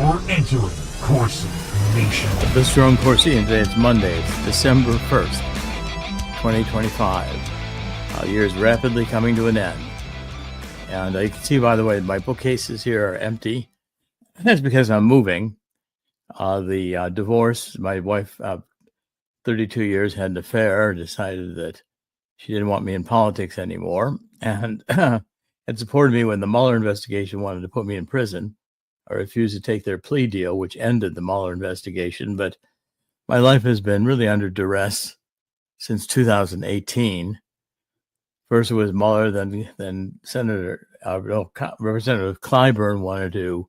You're entering Corsi Nation. This is Jerome Corsi, and today it's Monday. It's December 1st, 2025. The year is rapidly coming to an end. And you can see, by the way, my bookcases here are empty. That's because I'm moving. The divorce, my wife, 32 years, had an affair, decided that she didn't want me in politics anymore, and had supported me when the Mueller investigation wanted to put me in prison. I refused to take their plea deal, which ended the Mueller investigation. But my life has been really under duress since 2018. First it was Mueller, then Representative Clyburn wanted to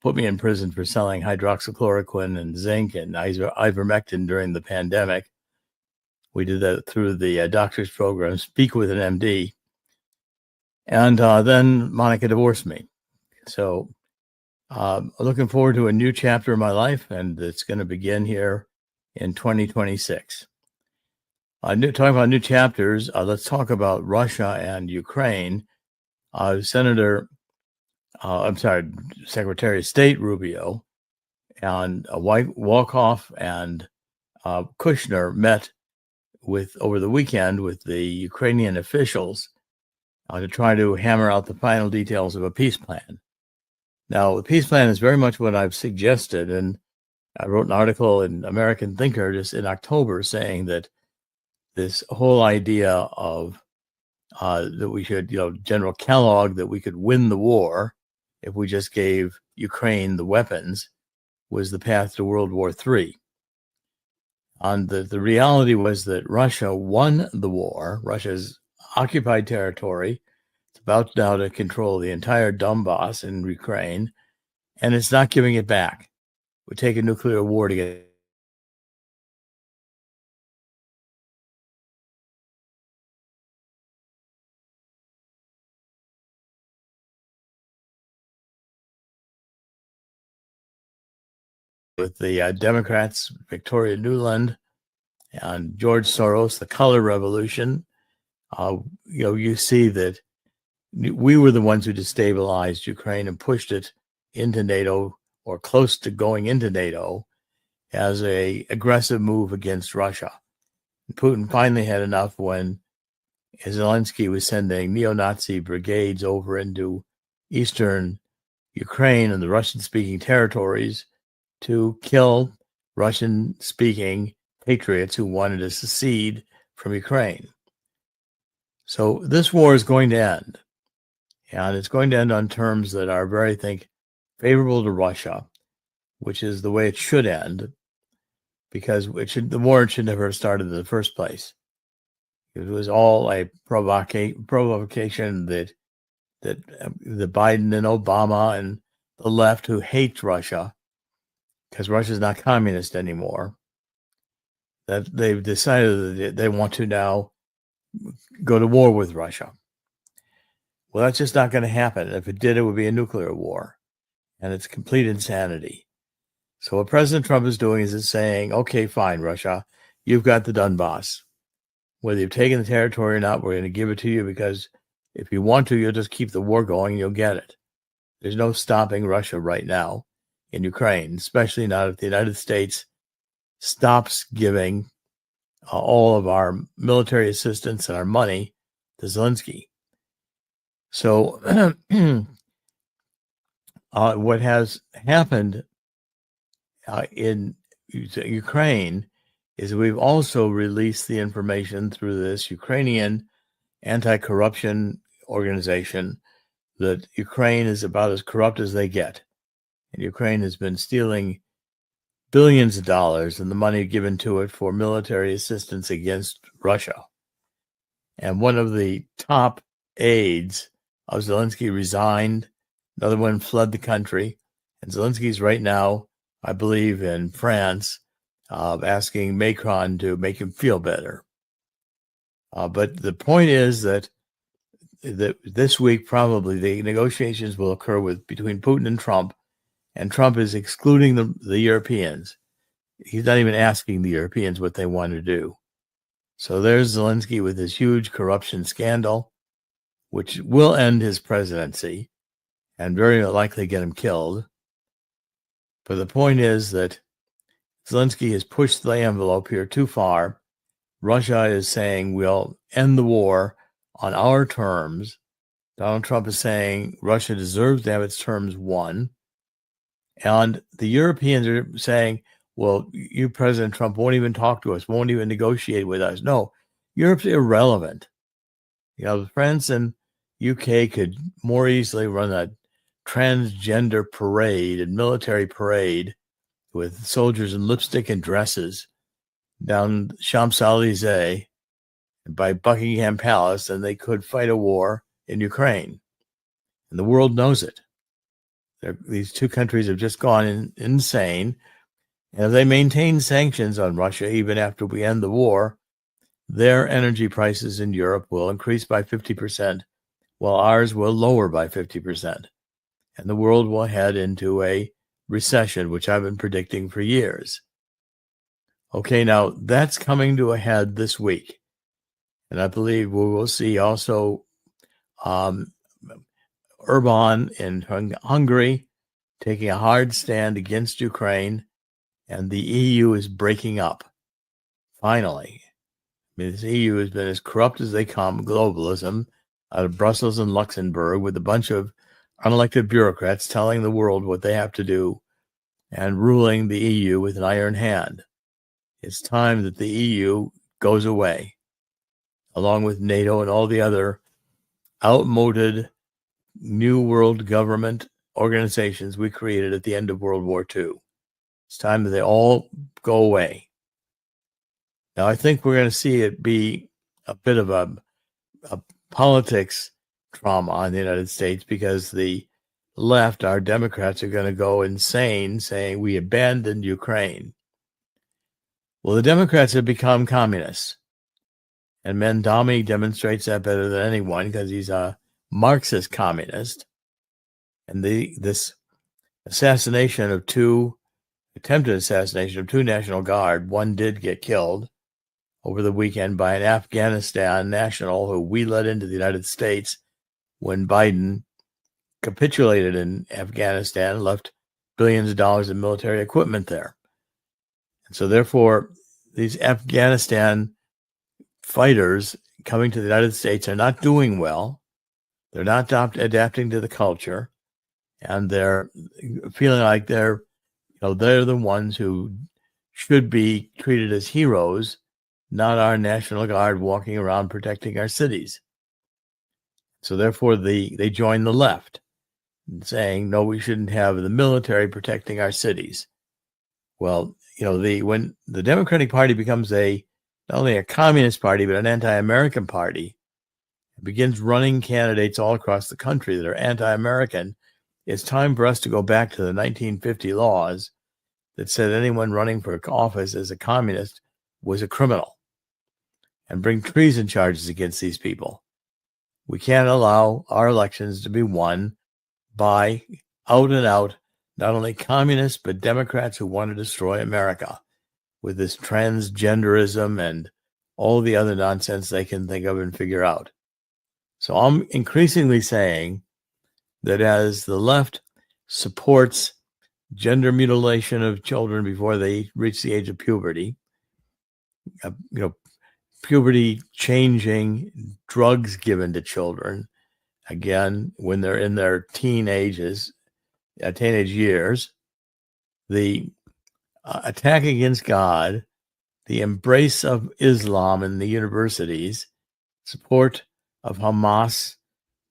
put me in prison for selling hydroxychloroquine and zinc and ivermectin during the pandemic. We did that through the doctor's program, Speak with an MD. And then Monica divorced me. So looking forward to a new chapter of my life, and it's going to begin here in 2026. Talking about new chapters, let's talk about Russia and Ukraine. Secretary of State Rubio and Walkoff and Kushner met over the weekend with the Ukrainian officials to try to hammer out the final details of a peace plan. Now, the peace plan is very much what I've suggested, and I wrote an article in American Thinker just in October saying that this whole idea of that we should, General Kellogg, that we could win the war if we just gave Ukraine the weapons, was the path to World War III. And the reality was that Russia won the war. Russia's occupied territory. It's about now to control the entire Donbass in Ukraine, and it's not giving it back. It would take a nuclear war to get with the Democrats, Victoria Nuland, and George Soros, the color revolution. You see that we were the ones who destabilized Ukraine and pushed it into NATO, or close to going into NATO, as an aggressive move against Russia. Putin finally had enough when Zelensky was sending neo-Nazi brigades over into eastern Ukraine and the Russian-speaking territories to kill Russian-speaking patriots who wanted to secede from Ukraine. So this war is going to end, and it's going to end on terms that are very, I think, favorable to Russia, which is the way it should end, because the war should never have started in the first place. It was all a provocation that the Biden and Obama and the left, who hate Russia, because Russia is not communist anymore, that they've decided that they want to now go to war with Russia. Well, that's just not going to happen. If it did, it would be a nuclear war, and it's complete insanity. So what President Trump is doing is saying, okay, fine, Russia, you've got the Donbass. Whether you've taken the territory or not, we're going to give it to you, because if you want to, you'll just keep the war going and you'll get it. There's no stopping Russia right now in Ukraine, especially not if the United States stops giving all of our military assistance and our money to Zelensky. So what has happened in Ukraine is we've also released the information through this Ukrainian anti-corruption organization that Ukraine is about as corrupt as they get. And Ukraine has been stealing billions of dollars and the money given to it for military assistance against Russia. And one of the top aides of Zelensky resigned. Another one fled the country. And Zelensky's right now, I believe, in France, asking Macron to make him feel better. But the point is that this week, probably, the negotiations will occur between Putin and Trump is excluding the Europeans. He's not even asking the Europeans what they want to do. So there's Zelensky with this huge corruption scandal, which will end his presidency and very likely get him killed. But the point is that Zelensky has pushed the envelope here too far. Russia is saying we'll end the war on our terms. Donald Trump is saying Russia deserves to have its terms won. And the Europeans are saying, well, you, President Trump, won't even talk to us, won't even negotiate with us. No, Europe's irrelevant. France and UK could more easily run a transgender parade and military parade with soldiers in lipstick and dresses down Champs-Élysées by Buckingham Palace than they could fight a war in Ukraine. And the world knows it. These two countries have just gone insane. And if they maintain sanctions on Russia, even after we end the war, their energy prices in Europe will increase by 50%, while ours will lower by 50%. And the world will head into a recession, which I've been predicting for years. Okay, now that's coming to a head this week. And I believe we will see also Orban in Hungary taking a hard stand against Ukraine, and the EU is breaking up. Finally. I mean, this EU has been as corrupt as they come, globalism, out of Brussels and Luxembourg, with a bunch of unelected bureaucrats telling the world what they have to do and ruling the EU with an iron hand. It's time that the EU goes away, along with NATO and all the other outmoded New World government organizations we created at the end of World War II. It's time that they all go away. Now, I think we're going to see it be a bit of a politics trauma in the United States, because the left, our Democrats, are going to go insane saying we abandoned Ukraine. Well, the Democrats have become communists. And Mandami demonstrates that better than anyone, because he's a Marxist communist. And this attempted assassination of two National Guard, one did get killed over the weekend by an Afghanistan national who we let into the United States when Biden capitulated in Afghanistan and left billions of dollars in military equipment there. And so therefore, these Afghanistan fighters coming to the United States are not doing well. They're not adapting to the culture, and they're feeling like they're the ones who should be treated as heroes, not our National Guard walking around protecting our cities. So therefore, they join the left, saying, no, we shouldn't have the military protecting our cities. Well, when the Democratic Party becomes not only a communist party, but an anti-American party, it begins running candidates all across the country that are anti-American, it's time for us to go back to the 1950 laws that said anyone running for office as a communist was a criminal, and bring treason charges against these people. We can't allow our elections to be won by out and out, not only communists, but Democrats who want to destroy America with this transgenderism and all the other nonsense they can think of and figure out. So I'm increasingly saying that as the left supports gender mutilation of children before they reach the age of puberty, puberty changing drugs given to children, again, when they're in their teenage years, the attack against God, the embrace of Islam in the universities, support of Hamas,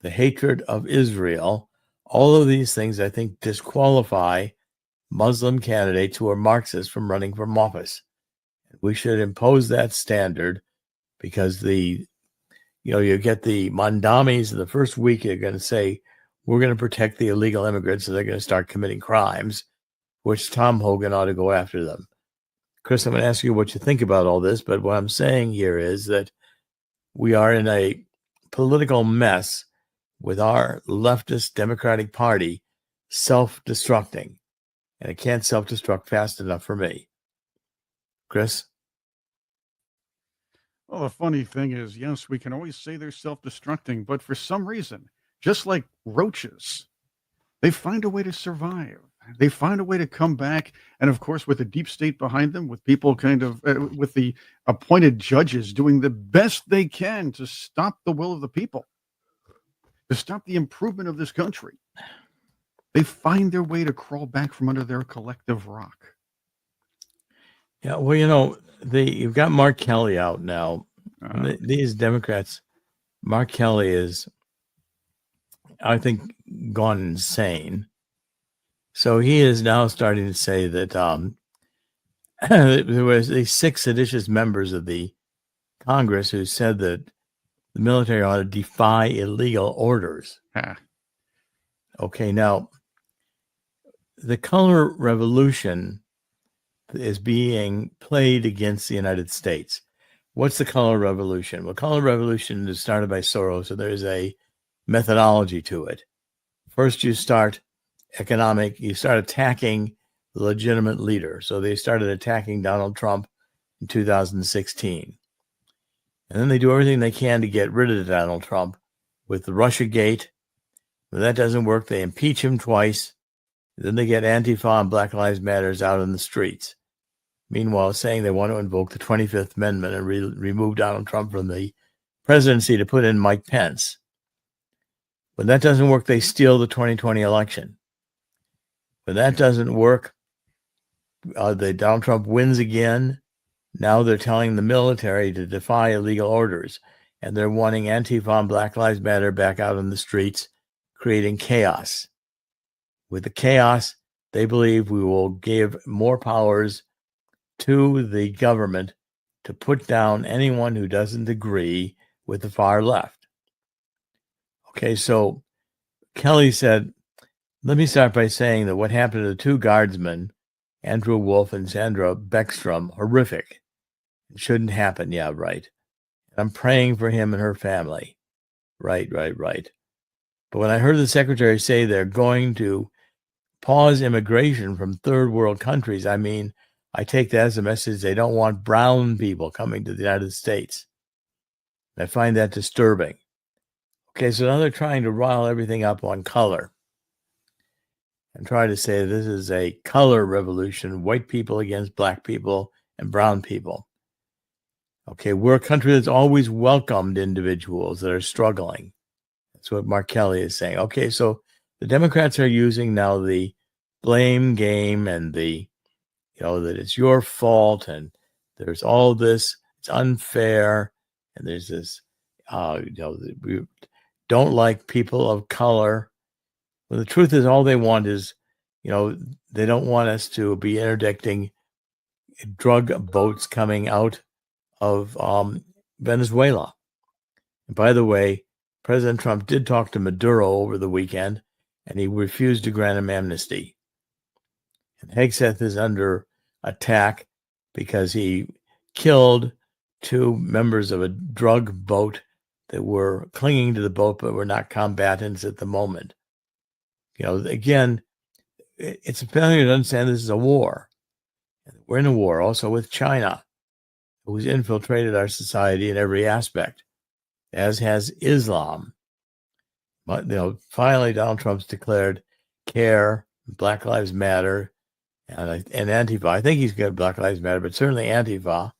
the hatred of Israel, all of these things, I think, disqualify Muslim candidates who are Marxists from running for office. We should impose that standard, because you get the Mandamis in the first week, they're going to say, we're going to protect the illegal immigrants, and they're going to start committing crimes, which Tom Hogan ought to go after them. Chris, I'm going to ask you what you think about all this, but what I'm saying here is that we are in a political mess with our leftist Democratic Party self-destructing, and it can't self-destruct fast enough for me. Chris? Well, the funny thing is, yes, we can always say they're self-destructing, but for some reason, just like roaches, they find a way to survive. They find a way to come back, and of course, with the deep state behind them, with people kind of with the appointed judges doing the best they can to stop the will of the people, to stop the improvement of this country. They find their way to crawl back from under their collective rock. Yeah, well, you've got Mark Kelly out now. These Democrats, Mark Kelly is, I think, gone insane. So he is now starting to say that there was these 6 seditious members of the Congress who said that the military ought to defy illegal orders. Okay, now the color revolution is being played against the United States. What's the color revolution? Well, color revolution is started by Soros, so there's a methodology to it. First, you start attacking the legitimate leader. So they started attacking Donald Trump in 2016. And then they do everything they can to get rid of Donald Trump with the Russiagate. When that doesn't work, they impeach him twice. Then they get Antifa and Black Lives Matters out in the streets. Meanwhile, saying they want to invoke the 25th Amendment and remove Donald Trump from the presidency to put in Mike Pence. When that doesn't work, they steal the 2020 election. When that doesn't work, Donald Trump wins again. Now they're telling the military to defy illegal orders, and they're wanting Antifa and Black Lives Matter back out in the streets, creating chaos. With the chaos, they believe we will give more powers to the government to put down anyone who doesn't agree with the far left. Okay, so Kelly said, let me start by saying that what happened to the 2 guardsmen, Andrew Wolf and Sandra Beckstrom, horrific. It shouldn't happen. Yeah, right. I'm praying for him and her family. Right. But when I heard the secretary say they're going to pause immigration from 3rd world countries, I take that as a message they don't want brown people coming to the United States. I find that disturbing. Okay, so now they're trying to rile everything up on color and try to say this is a color revolution, white people against black people and brown people. Okay, we're a country that's always welcomed individuals that are struggling. That's what Mark Kelly is saying. Okay, so the Democrats are using now the blame game and the, that it's your fault and there's all this, it's unfair, and there's this, we don't like people of color. Well, the truth is all they want is, they don't want us to be interdicting drug boats coming out of Venezuela. And by the way, President Trump did talk to Maduro over the weekend, and he refused to grant him amnesty. And Hegseth is under attack because he killed 2 members of a drug boat that were clinging to the boat but were not combatants at the moment. Again, it's a failure to understand this is a war. We're in a war also with China, who's infiltrated our society in every aspect, as has Islam. But, finally, Donald Trump's declared CARE, Black Lives Matter, and Antifa. I think he's got Black Lives Matter, but certainly Antifa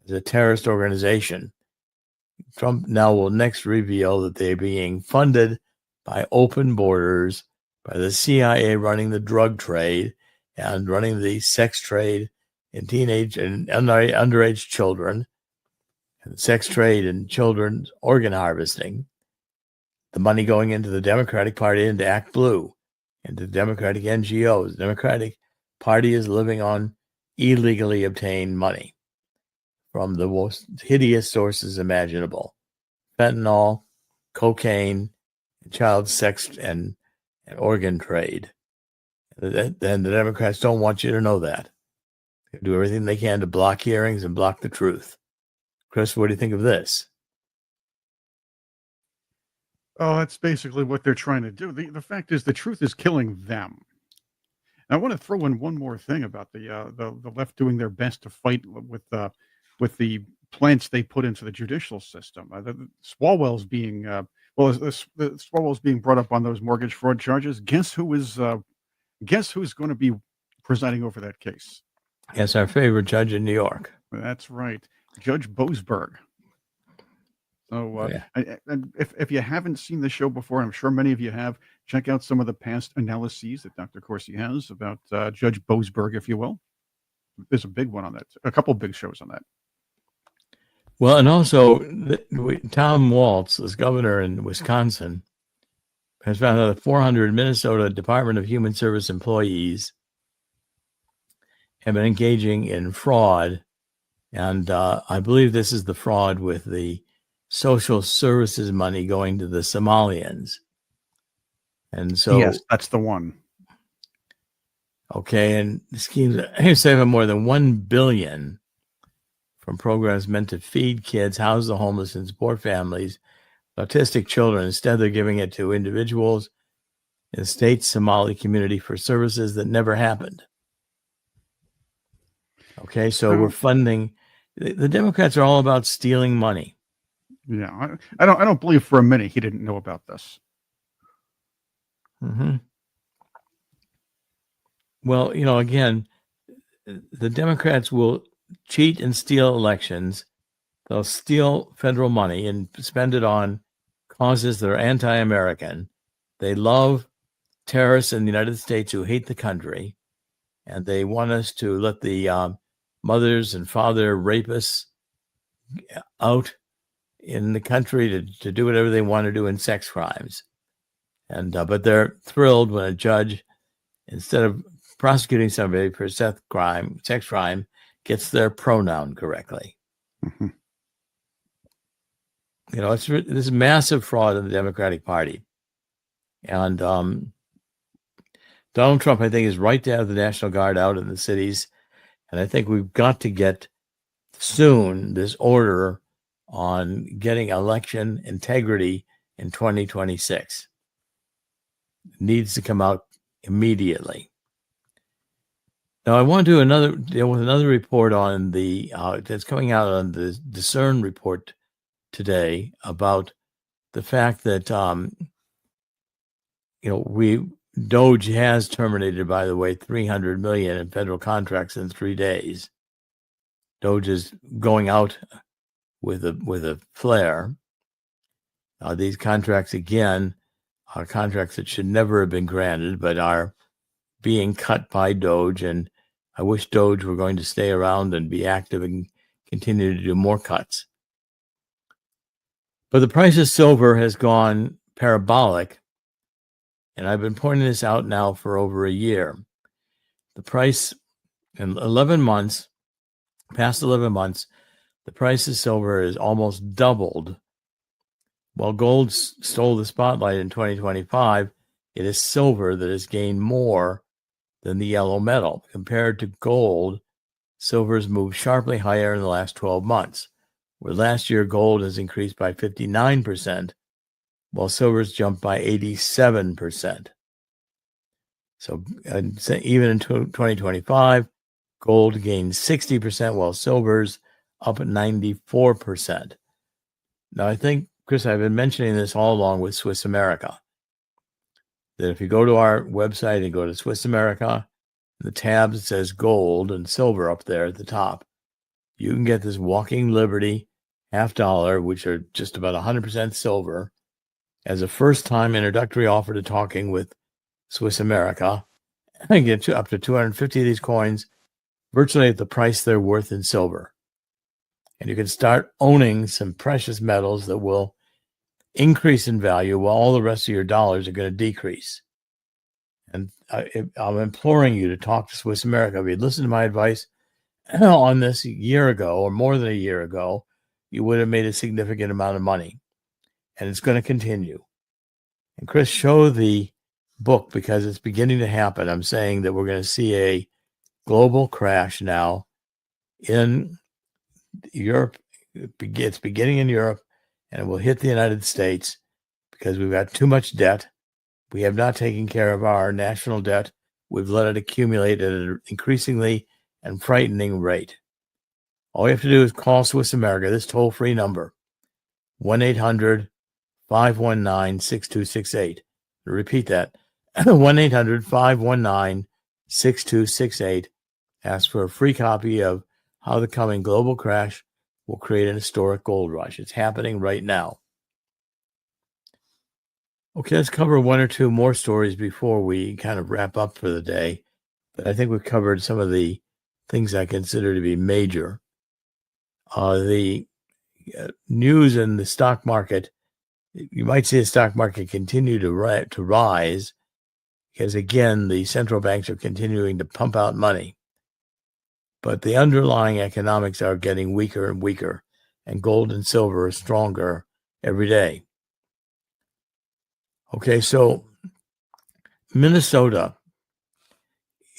is a terrorist organization. Trump now will next reveal that they're being funded by open borders, by the CIA running the drug trade and running the sex trade in teenage and underage children, and sex trade in children's organ harvesting. The money going into the Democratic Party, into Act Blue, into Democratic NGOs. The Democratic Party is living on illegally obtained money from the most hideous sources imaginable: fentanyl, cocaine, child sex, and organ trade. And the Democrats don't want you to know that. They do everything they can to block hearings and block the truth. Chris, what do you think of this? Oh, that's basically what they're trying to do. The fact is, the truth is killing them. And I want to throw in one more thing about the left doing their best to fight with the plants they put into the judicial system. The Swalwell's being Swalwell's being brought up on those mortgage fraud charges. Guess who is Guess who's going to be presiding over that case? Yes, our favorite judge in New York. That's right, Judge Boasberg. So, Yeah. and if you haven't seen the show before, I'm sure many of you have, check out some of the past analyses that Dr. Corsi has about Judge Boasberg, if you will. There's a big one on that, a couple big shows on that. Well, and also Tom Waltz, as governor in Wisconsin, has found out that 400 Minnesota Department of Human Service employees have been engaging in fraud. And I believe this is the fraud with the social services money going to the Somalians. And so, yes, that's the one. Okay, and the schemes are saving more than $1 billion from programs meant to feed kids, house the homeless, and support families, autistic children. Instead, they're giving it to individuals in the state Somali community for services that never happened. Okay, so we're funding. The Democrats are all about stealing money. Yeah, I don't believe for a minute he didn't know about this. Mm-hmm. Well, again, the Democrats will cheat and steal elections. They'll steal federal money and spend it on causes that are anti-American. They love terrorists in the United States who hate the country, and they want us to let the mothers and father rapists out in the country to do whatever they want to do in sex crimes. And but they're thrilled when a judge, instead of prosecuting somebody for sex crime, gets their pronoun correctly. Mm-hmm. It's this massive fraud in the Democratic Party. And Donald Trump, I think, is right to have the National Guard out in the cities. And I think we've got to get soon this order on getting election integrity in 2026. It needs to come out immediately. Now, I want to deal with another report on that's coming out on the Discern report today about the fact that DOGE has terminated, by the way, $300 million in federal contracts in 3 days. DOGE is going out with a flare. These contracts, again, are contracts that should never have been granted, but are being cut by DOGE. And I wish DOGE were going to stay around and be active and continue to do more cuts. But the price of silver has gone parabolic. And I've been pointing this out now for over a year. The price in 11 months, past 11 months, the price of silver has almost doubled. While gold stole the spotlight in 2025, it is silver that has gained more than the yellow metal. Compared to gold, silver has moved sharply higher in the last 12 months, where last year gold has increased by 59%, while silver's jumped by 87%. So even in 2025, gold gained 60%, while silver's up at 94%. Now, I think, Chris, I've been mentioning this all along with Swiss America, that if you go to our website and go to Swiss America, the tab that says gold and silver up there at the top, you can get this Walking Liberty $50, which are just about 100% silver, as a first-time introductory offer to talking with Swiss America. And get up to 250 of these coins virtually at the price they're worth in silver. And you can start owning some precious metals that will increase in value while all the rest of your dollars are going to decrease. And I'm imploring you to talk to Swiss America. If you'd listened to my advice on this a year ago or more than a year ago, you would have made a significant amount of money. And it's going to continue. And Chris, show the book because it's beginning to happen. I'm saying that we're going to see a global crash now in Europe. It's beginning in Europe, and it will hit the United States because we've got too much debt. We have not taken care of our national debt. We've let it accumulate at an increasingly and frightening rate. All you have to do is call Swiss America, this toll-free number, 1-800-519-6268. Repeat that, 1-800-519-6268. Ask for a free copy of How the Coming Global Crash Will Create an Historic Gold Rush. It's happening right now. Okay, let's cover one or two more stories before we kind of wrap up for the day. But I think we've covered some of the things I consider to be major. The news in the stock market, you might see the stock market continue to rise because, again, the central banks are continuing to pump out money. But the underlying economics are getting weaker and weaker, and gold and silver are stronger every day. Okay, so Minnesota,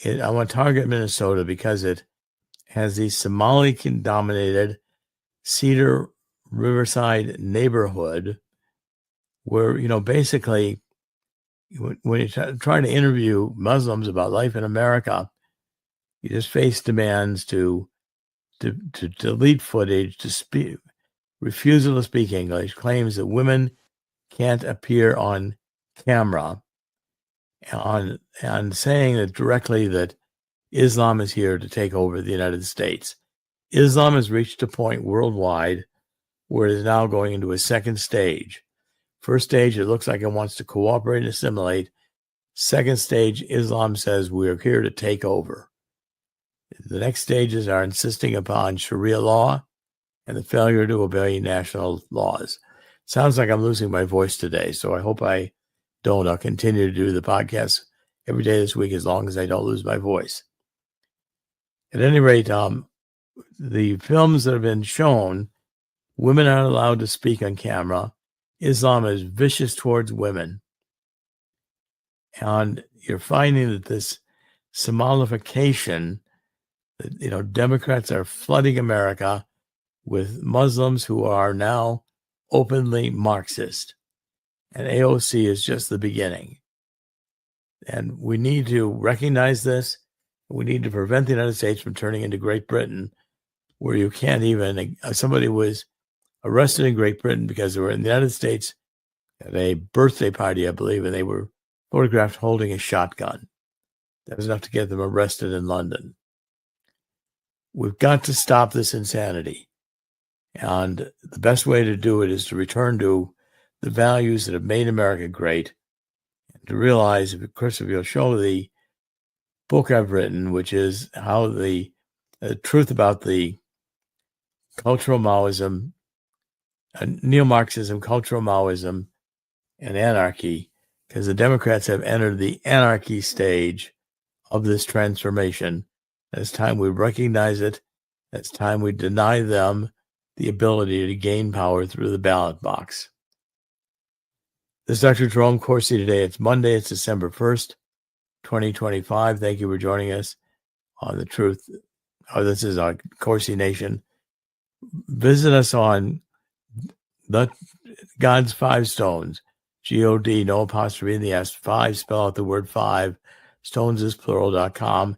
I want to target Minnesota because it has the Somali-dominated Cedar Riverside neighborhood where, basically, when you're trying to interview Muslims about life in America, you just face demands to delete footage, to refusal to speak English, claims that women can't appear on camera, and saying that directly that Islam is here to take over the United States. Islam has reached a point worldwide where it is now going into a second stage. First stage, it looks like it wants to cooperate and assimilate. Second stage, Islam says we're here to take over. The next stages are insisting upon Sharia law and the failure to obey national laws. Sounds like I'm losing my voice today, so I hope I don't. I'll continue to do the podcast every day this week as long as I don't lose my voice. At any rate, the films that have been shown, women aren't allowed to speak on camera. Islam is vicious towards women. And you're finding that this Somalification, Democrats are flooding America with Muslims who are now openly Marxist. And AOC is just the beginning. And we need to recognize this. We need to prevent the United States from turning into Great Britain, where you can't even, somebody was arrested in Great Britain because they were in the United States at a birthday party, I believe, and they were photographed holding a shotgun. That was enough to get them arrested in London. We've got to stop this insanity. And the best way to do it is to return to the values that have made America great, and to realize, of course, if you'll show the book I've written, which is how the truth about the cultural Maoism, neo-Marxism, cultural Maoism, and anarchy, because the Democrats have entered the anarchy stage of this transformation. And it's time we recognize it. It's time we deny them the ability to gain power through the ballot box. This is Dr. Jerome Corsi today. It's Monday. It's December 1st, 2025. Thank you for joining us on The Truth. This is our Corsi Nation. Visit us on the God's Five Stones, G-O-D, no apostrophe in the S, 5, spell out the word 5, stones is plural.com.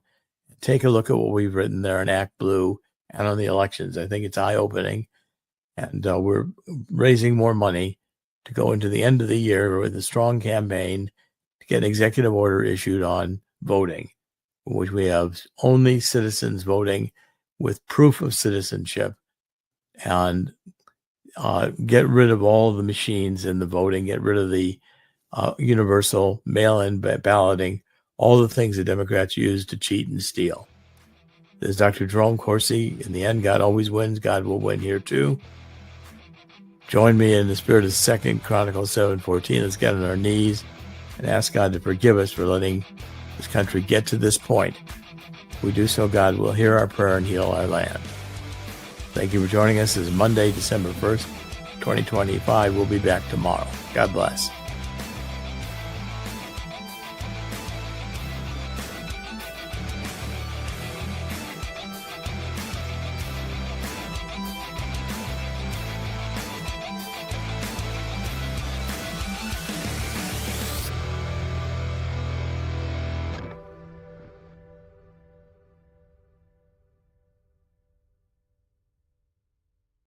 Take a look at what we've written there in Act Blue and on the elections. I think it's eye-opening. And we're raising more money to go into the end of the year with a strong campaign to get an executive order issued on voting, in which we have only citizens voting with proof of citizenship, and get rid of all the machines in the voting, get rid of the universal mail-in balloting, all the things the Democrats use to cheat and steal. This is Dr. Jerome Corsi. In the end, God always wins. God will win here too. Join me in the spirit of 2 Chronicles 7:14. Let's get on our knees and ask God to forgive us for letting this country get to this point. If we do so, God will hear our prayer and heal our land. Thank you for joining us. This is Monday, December 1st, 2025. We'll be back tomorrow. God bless.